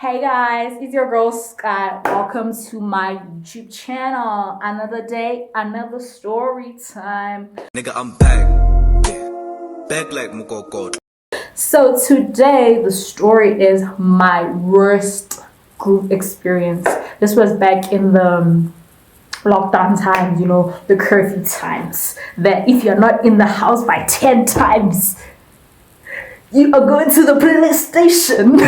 Hey guys, it's your girl Sky. Welcome to my YouTube channel. Another day, another story time. Nigga, I'm back. Yeah. Back like Mukoko. So today the story is my worst group experience. This was back in the lockdown times, the curfew times. That if you're not in the house by 10 times, you are going to the police station.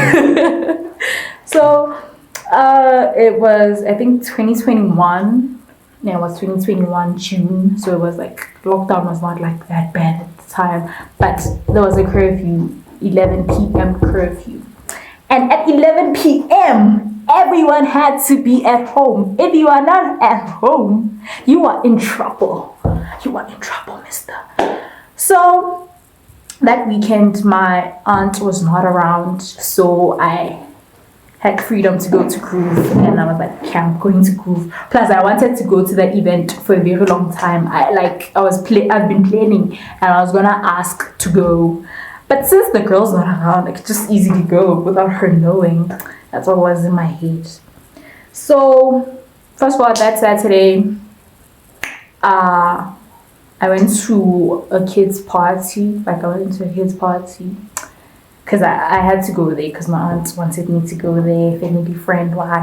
So it was, I think, 2021. Yeah, it was 2021 June. So it was like lockdown was not like that bad at the time, but there was a curfew, 11 p.m. curfew, and at 11 p.m. everyone had to be at home. If you are not at home, you are in trouble. You are in trouble, mister. So that weekend, my aunt was not around, so I had freedom to go to Groove, and I was like, okay, I'm going to Groove. Plus, I wanted to go to the event for a very long time. I've been planning, and I was gonna ask to go, but since the girl's not around, I could just easily go without her knowing. That's what was in my head. So, first of all, that Saturday, I went to a kid's party. Because I had to go there because my aunt wanted me to go there, family friend, I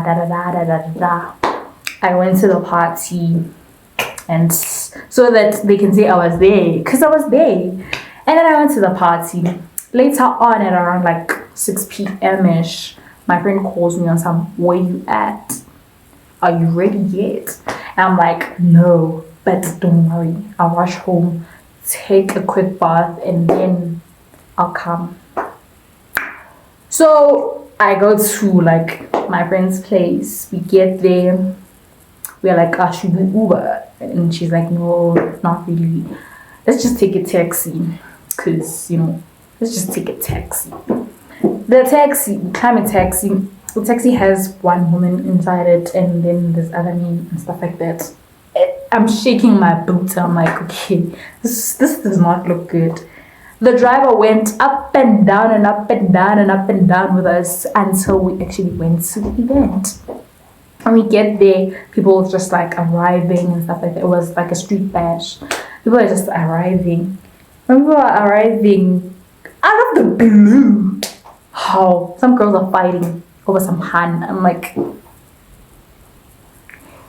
went to the party, and so that they can say I was there, because I was there. And then I went to the party. Later on, at around like 6 p.m.-ish, my friend calls me on some, where you at? Are you ready yet? And I'm like, no, but don't worry. I'll rush home, take a quick bath, and then I'll come. So I go to like my friend's place. We get there. We're like, should we Uber? And she's like, no, not really. Let's just take a taxi. Because, let's just take a taxi. The taxi, we climb a taxi. The taxi has one woman inside it, and then there's other men and stuff like that. I'm shaking my boots. I'm like, okay, this does not look good. The driver went up and down and up and down and up and down with us until we actually went to the event. And we get there, people just like arriving and stuff like that. It was like a street bash. People are just arriving. When people are arriving, out of the blue, how some girls are fighting over some hand. I'm like,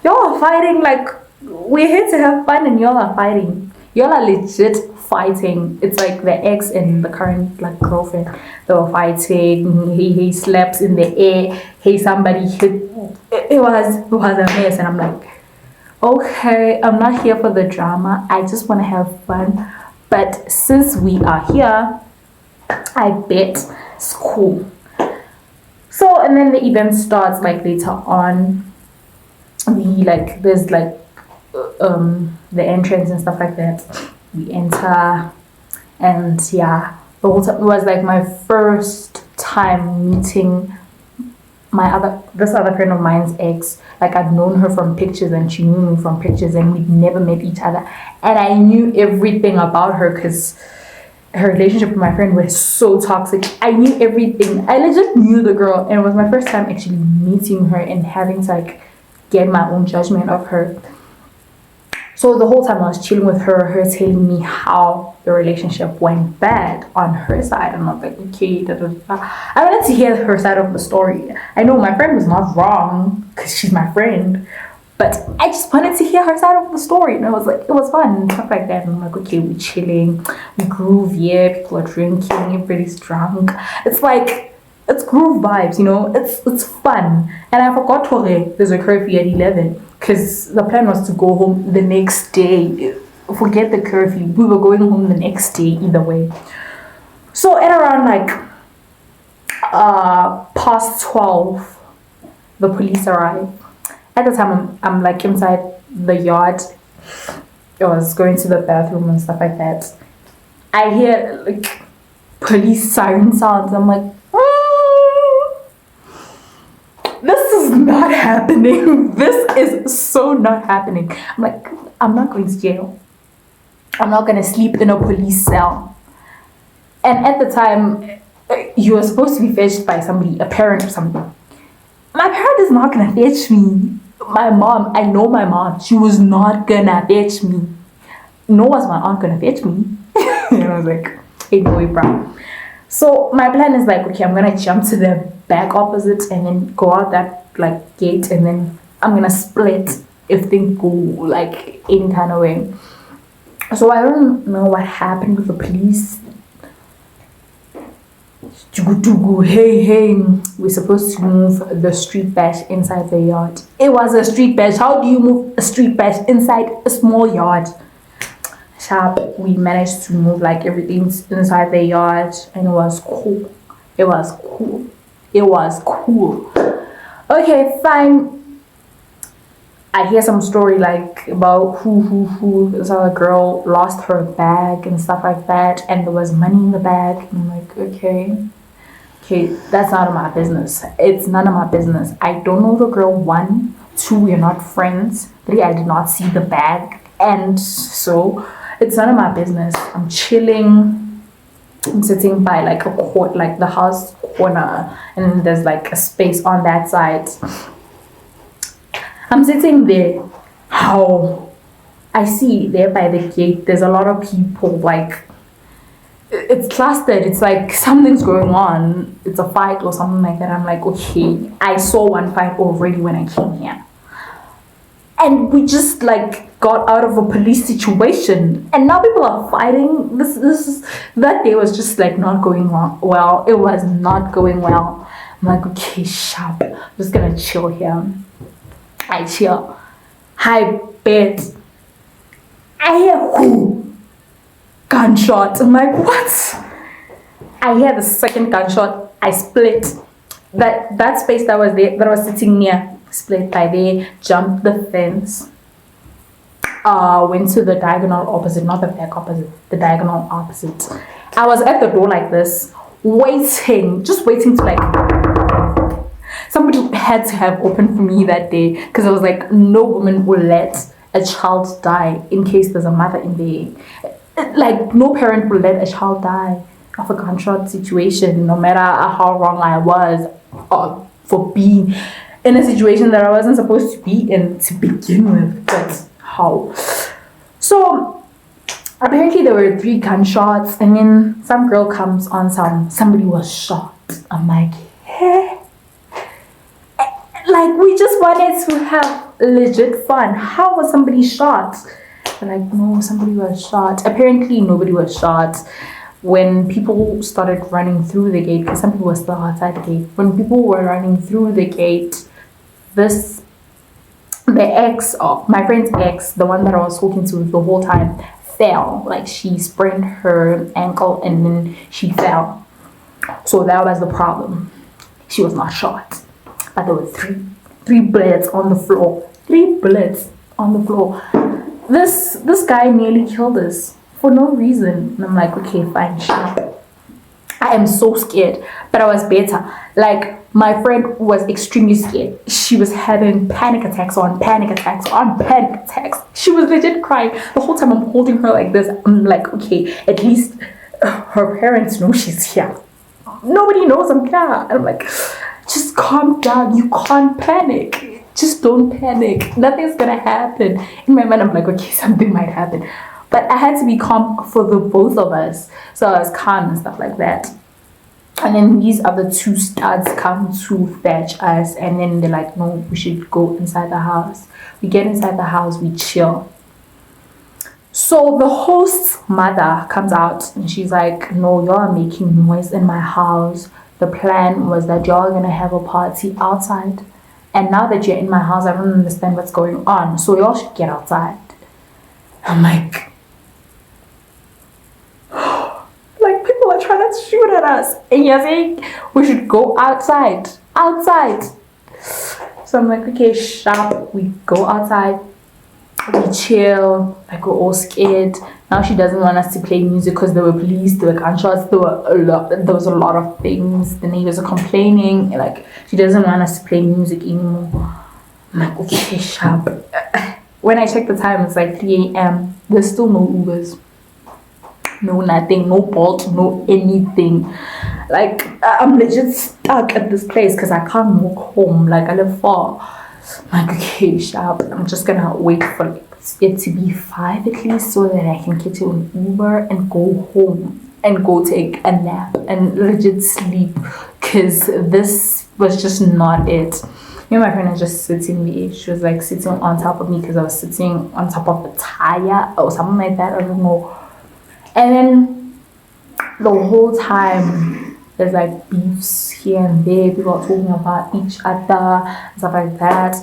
y'all are fighting, like, we're here to have fun and y'all are fighting. Y'all are legit fighting. It's like the ex and the current like girlfriend. They were fighting. He slaps in the air. Hey, somebody hit. It was a mess, and I'm like, okay, I'm not here for the drama. I just want to have fun. But since we are here, I bet it's cool. So, and then the event starts like later on. There's like the entrance and stuff like that. We enter, and yeah, the whole time it was like my first time meeting this other friend of mine's ex. Like, I'd known her from pictures and she knew me from pictures, and we'd never met each other, and I knew everything about her because her relationship with my friend was so toxic. I knew everything. I legit knew the girl, and it was my first time actually meeting her and having to like get my own judgment of her. So the whole time I was chilling with her telling me how the relationship went bad on her side. And I'm like, okay, da, da, da. I wanted to hear her side of the story. I know my friend was not wrong because she's my friend, but I just wanted to hear her side of the story. And it was fun and stuff like that. And I'm like, okay, we're chilling, we groove, yeah, people are drinking, everybody's drunk. It's groove vibes, it's fun. And I forgot there's a curfew at 11. Because the plan was to go home the next day. Forget the curfew. We were going home the next day either way. So at around like past 12, the police arrived. At the time, I'm like inside the yard. I was going to the bathroom and stuff like that. I hear like police siren sounds. I'm like, this is not happening. This is so not happening. I'm like, I'm not going to jail. I'm not going to sleep in a police cell. And at the time, you were supposed to be fetched by somebody, a parent or something. My parent is not gonna fetch me. My mom, I know my mom, she was not gonna fetch me. Nor was my aunt gonna fetch me. And I was like, ain't no way, bro. So my plan is like, okay, I'm gonna jump to the back opposite and then go out that like gate, and then I'm gonna split if things go like any kind of way. So I don't know what happened with the police. Hey, we're supposed to move the street bash inside the yard. It was a street bash. How do you move a street bash inside a small yard? Sharp, we managed to move like everything inside the yard, and it was cool. It was cool. It was cool. Okay, fine. I hear some story like about who so a girl lost her bag and stuff like that, and there was money in the bag. And I'm like, okay, that's none of my business. It's none of my business. I don't know the girl. 1, 2, we're not friends. 3, I did not see the bag, and so it's none of my business. I'm chilling. I'm sitting by like a court, like the house corner, and there's like a space on that side. I'm sitting there. How I see there by the gate, there's a lot of people. Like it's clustered. It's like something's going on. It's a fight or something like that. I'm like, okay. I saw one fight already when I came here, and we just like got out of a police situation, and now people are fighting. That day was just like not going well. It was not going well. I'm like, okay, sharp. I'm just gonna chill here. I chill. I bet. I hear who? Gunshot. I'm like, what? I hear the second gunshot. I split. That space that was there, that I was sitting near, split by there, jumped the fence. Went to the diagonal opposite, not the back opposite, the diagonal opposite. I was at the door like this, waiting, just waiting to like. Somebody had to have opened for me that day, because I was like, no woman will let a child die in case there's a mother in there. Like, no parent will let a child die of a gunshot situation, no matter how wrong I was for being in a situation that I wasn't supposed to be in to begin with. But how? So apparently there were 3 gunshots, and then some girl comes on somebody was shot. I'm like, hey. Like, we just wanted to have legit fun. How was somebody shot? They're like, no, somebody was shot. Apparently, nobody was shot. When people started running through the gate, because some people were still outside the gate, when people were running through the gate, the ex, my friend's ex, the one that I was talking to the whole time, fell. Like, she sprained her ankle and then she fell. So that was the problem. She was not shot. But there were three bullets on the floor. 3 bullets on the floor. This guy nearly killed us for no reason. And I'm like, okay, fine, sharp. I am so scared, but I was better. Like, my friend was extremely scared. She was having panic attacks on panic attacks on panic attacks. She was legit crying. The whole time I'm holding her like this. I'm like, okay, at least her parents know she's here. Nobody knows I'm here. And I'm like, just calm down. You can't panic. Just don't panic. Nothing's gonna happen. In my mind, I'm like, okay, something might happen. But I had to be calm for the both of us. So I was calm and stuff like that. And then these other 2 studs come to fetch us. And then they're like, no, we should go inside the house. We get inside the house, we chill. So the host's mother comes out and she's like, no, y'all are making noise in my house. The plan was that y'all are going to have a party outside. And now that you're in my house, I don't understand what's going on. So y'all should get outside. I'm like, people are trying to shoot at us. And you're saying we should go outside. Outside. So I'm like, okay, sharp. We go outside. We chill. Like, we're all scared. Now she doesn't want us to play music because there were police, there were gunshots, there was a lot of things. The neighbors are complaining. Like, she doesn't want us to play music anymore. I'm like, okay, sharp. When I check the time, it's like 3 a.m. There's still no Ubers. no nothing, no bolt, no anything. Like I'm legit stuck at this place because I can't walk home. Like I live far. I'm like, okay, sharp. I'm just gonna wait for it to be 5 at least so that I can get to an Uber and go home and go take a nap and legit sleep because this was just not it. Me and my friend are just sitting there. She was like sitting on top of me because I was sitting on top of a tire or something like that. I don't know. And then the whole time there's like beefs here and there. People are talking about each other and stuff like that.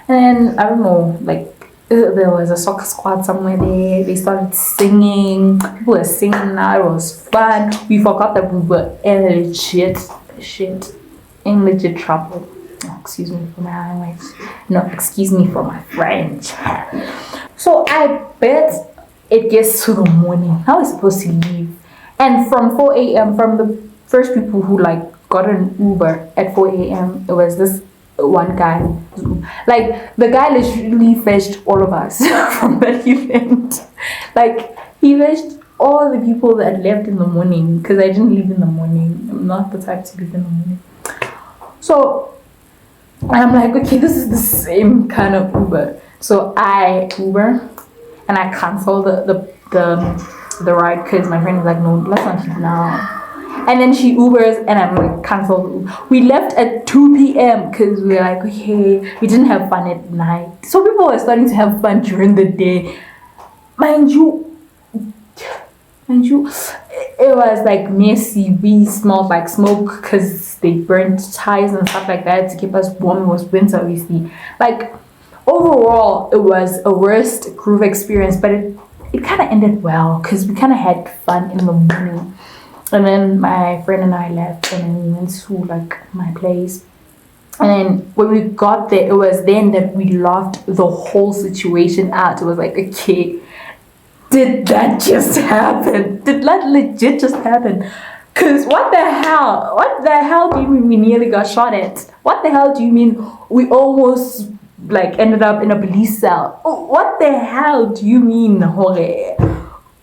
And then I don't know, like there was a soccer squad somewhere there. They started singing. People were singing now. It was fun. We forgot that we were in legit trouble. Oh, excuse me for my language. No, excuse me for my French. So I bet it gets to the morning. How are we supposed to leave? And from 4 a.m. from the first people who like got an Uber at 4 a.m. it was this one guy. Like the guy literally fetched all of us from that event. Like he fetched all the people that left in the morning because I didn't leave in the morning. I'm not the type to leave in the morning. So I'm like, okay, this is the same kind of Uber. So I Uber and I cancel the ride because my friend is like, no, let's not leave now. And then she Ubers and I'm like, cancel. We left at 2 p.m. because we were like, okay, we didn't have fun at night. So people were starting to have fun during the day. Mind you, it was like messy. We smelled like smoke because they burnt ties and stuff like that to keep us warm. It was winter, obviously. Like overall, it was a worst groove experience, but it kind of ended well because we kind of had fun in the morning. And then my friend and I left, and then we went to like my place. And then when we got there, it was then that we laughed the whole situation out. It was like, okay, did that just happen? Did that legit just happen? Cause what the hell? What the hell do you mean we nearly got shot at? What the hell do you mean we almost like ended up in a police cell? Oh, what the hell do you mean, Jorge?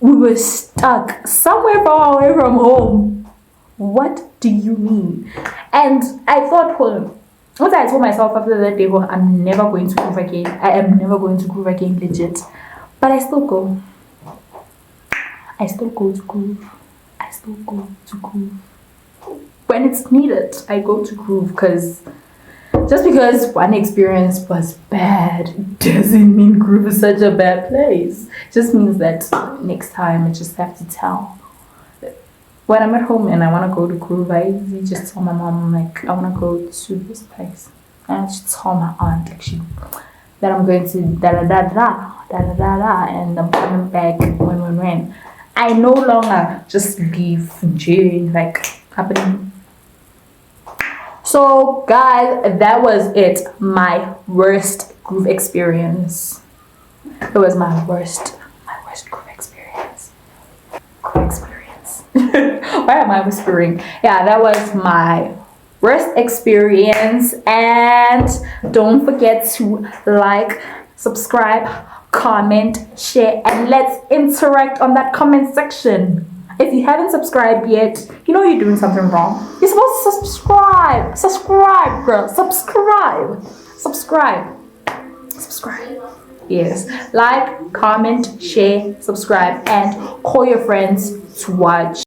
We were stuck somewhere far away from home. What do you mean? And I thought, once I told myself after that day, I'm never going to groove again. I am never going to groove again, legit. But I still go. I still go to groove. I still go to groove. When it's needed, I go to groove because just because one experience was bad doesn't mean groove is such a bad place. It just means that next time I just have to tell. When I'm at home and I want to go to groove, I usually just tell my mom, like, I want to go to this place. And I just tell my aunt, actually, that I'm going to da-da-da-da, and I'm coming back when. I no longer just leave like happening. So guys, that was it. My worst groove experience. It was my worst groove experience. Why am I whispering? Yeah, that was my worst experience. And don't forget to like, subscribe, comment, share, and let's interact on that comment section. If you haven't subscribed yet, you know you're doing something wrong. You're supposed to subscribe. Subscribe, girl. Subscribe. Yes. Like, comment, share, subscribe, and call your friends to watch.